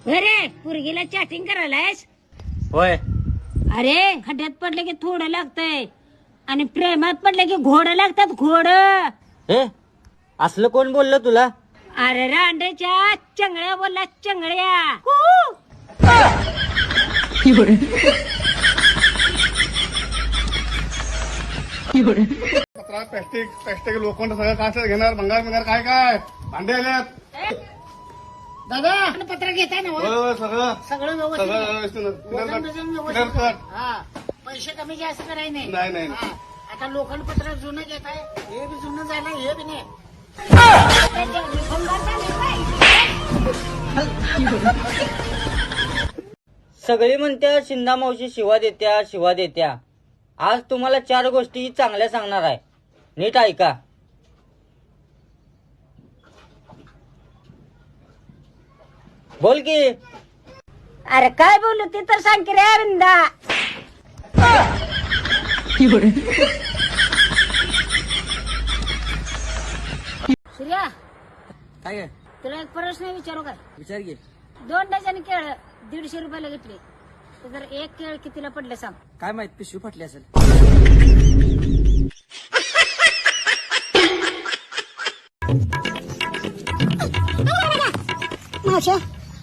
अरे पोरगीला चॅटिंग करायलायस? होय. अरे खड्ड्यात पडले की थोडं लागतंय आणि प्रेमात पडले की घोडं लागतात, घोडं. हे असलं कोण बोललं तुला? अरे रांडेच्या चंगळ्या बोलला, चंगळ्या. प्लॅस्टिक लोखंड सगळं काय घेणार, भंगार काय काय भांडे आल्यात दादा पत्र घेताय ना? सगळं सगळं व्यवस्थित वजन clear cut. हा, पैसे कमी जास्त करायचे नाही. नाही. हा, आता लोखंड पत्र जुनं घेताय, हे बी जुनं झालं, हे बी नाही. सगळी म्हणत्या शिंदा मावशी शिवा देत्या. आज तुम्हाला 4 गोष्टी चांगल्या सांगणार आहे, नीट ऐका. बोल की. अरे काय बोलू ते तर सांग की रे बिंदा. सूर्या, काय तुला एक प्रश्न विचारू काय? विचार घे. 2 डझन केळ 150 रुपयाला घेतले, तर जर एक केळ कितीला पडलं सांग? काय माहित, पिशवी फाटली असेल.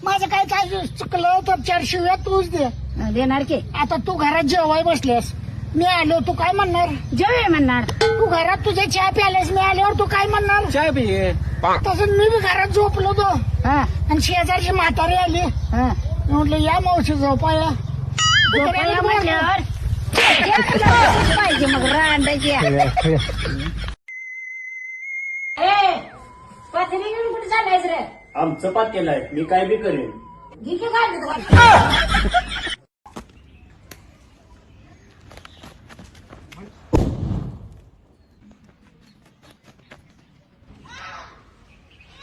माझं काय काय चुकलं तर 4 शिव्या तूच दे. देणार की. आता तू घरात जेवाय बसलेस, मी आलो, तू काय म्हणणार? जेवे म्हणणार. तू घरात तुझे चहा प्यालेस, मी आल्यावर तू काय म्हणणार? चाय पिये. तसंच मी बी घरात झोपलो होतो हा आणि शेजारची म्हातारी आली. हा. मी म्हटलं या मावशी झोपाया. झोपाया म्हटल्यावर पाहिजे मग रांडायची. पातेली घेऊन कुठे चालायच रे? आमचं पातेलं आहे, मी काय बी करेन. घे की काय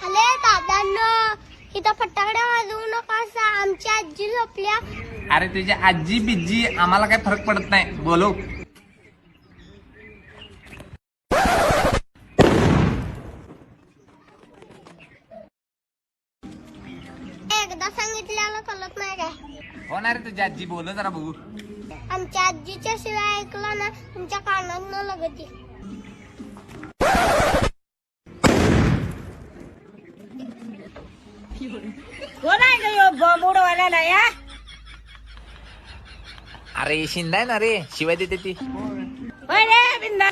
अरे दादांनो, इथं फटाकड्या वाजवू नका, आमची आजी झोपल्या. अरे तुझी आजी बिज्जी आम्हाला काय फरक पडत नाही, बोलो. एकदा सांगितल्याला कळत नाही काय? हो ना रे तुझी आजी, बोलो जरा बघू. आमच्या आजीच्या शिवाय ऐकलं ना तुमच्या कानात न लगती. कोण आहे का ह्यो बॉम्ब उडवायला या? अरे शिंदाय ना रे, शिवाय देते ती. होय रे बिंदा.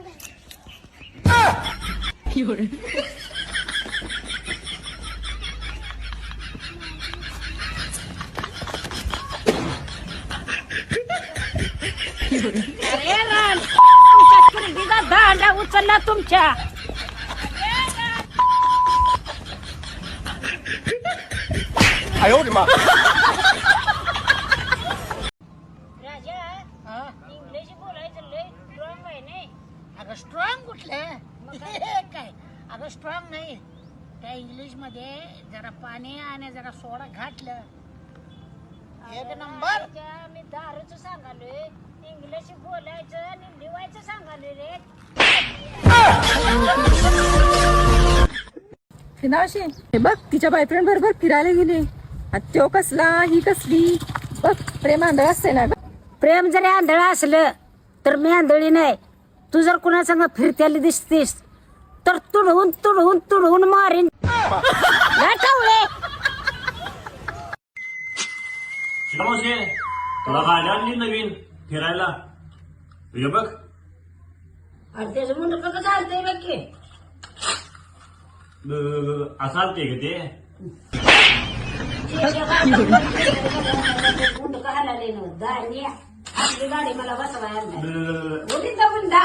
अरे रान, तुमच्या कुर्डीचा दांडा उचलला तुमच्या. राजा, इंग्लिश बोलायचं लय स्ट्रॉंग आहे नाही? अगं स्ट्रॉंग कुठलं? काय अगं स्ट्रॉंग नाही, त्या इंग्लिश मध्ये जरा पाणी आणि जरा सोडा घातलं एक नंबर. राजा, मी दारूच सांगालोय, इंग्लिश बोलायचं आणि लिवायचं सांगालोय रे. नाशी हे बघ, तिच्या बॉयफ्रेंड बरोबर फिरायला गेली. तो कसला, ही कसली. बघ, प्रेम आंधळ असते ना. प्रेम जरी आंधळ असलं तर मी आंधळी नाही. तू जर कुणा संग फिरत्याला दिसतीस तर तुडवून मारीन. लाटावळे. शिवामावशी, तुला गाडी आणली नवीन फिरायला, तुझ्या बघ. अरे त्याचं मुंड कसं चालतंय बघ की. असं आलते का ते? मुंड कहाला आपली गाडी मला बसवायला नाही. ब- उडीचा बुंदा.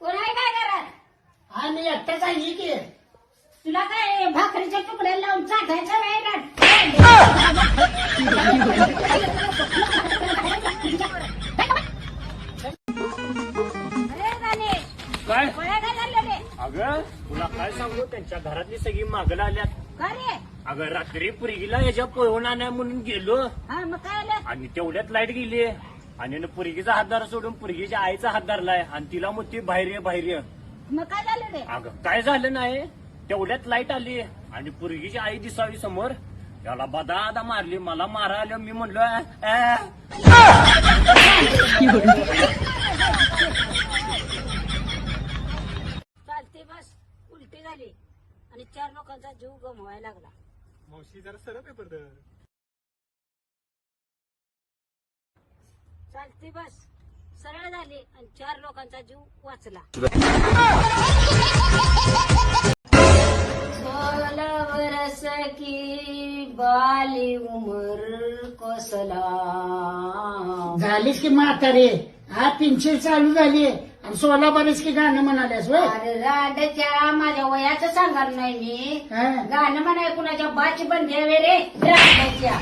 कोण आहे काय करत? हा मी एकटाच आहे की. तुला काय भाकरीच्या तुकड्या लावून चाटायचं नाही ना? अरे राणे, काय गोळ्या काय झाल्या रे? अगं तुला काय सांगू, त्यांच्या घरातली सगळी मागला आल्यात. का रे? अगं रात्री पुरगीला याच्या पळवून आणा म्हणून गेलो हा मग काय आलं? आणि तेवढ्यात लाईट गेली आणि पुरगीचा हातदार सोडून पुरगीच्या आईचा हात धरलाय आणि तिला म्हणते बाहेर ये बाहेर ये. मग काय झालं रे? अगं काय झालं नाही, तेवढ्यात लाईट आली आणि पोरगीची आई दिसावी समोर. त्याला बदादा मारली, मला मारा आलं. मी म्हणलो चालते बस. उलटी झाली आणि 4 लोकांचा जीव गमवायला लागला. मावशी जरा सरळ पेपर दर. चालते बस. सरळ झाली आणि 4 लोकांचा जीव वाचला. 16 वर्ष की बाली उमर कोसला. झालीस की म्हातारे, हा पिंचिल चालू झाली आणि 16 बरेच की गाणं म्हणाल्यास होय. अरे रांडच्या माझ्या वयाचं सांगणार नाही मी. हा. गाणं म्हणाय कुणाच्या बाची पण घ्यावे रे रांडच्या.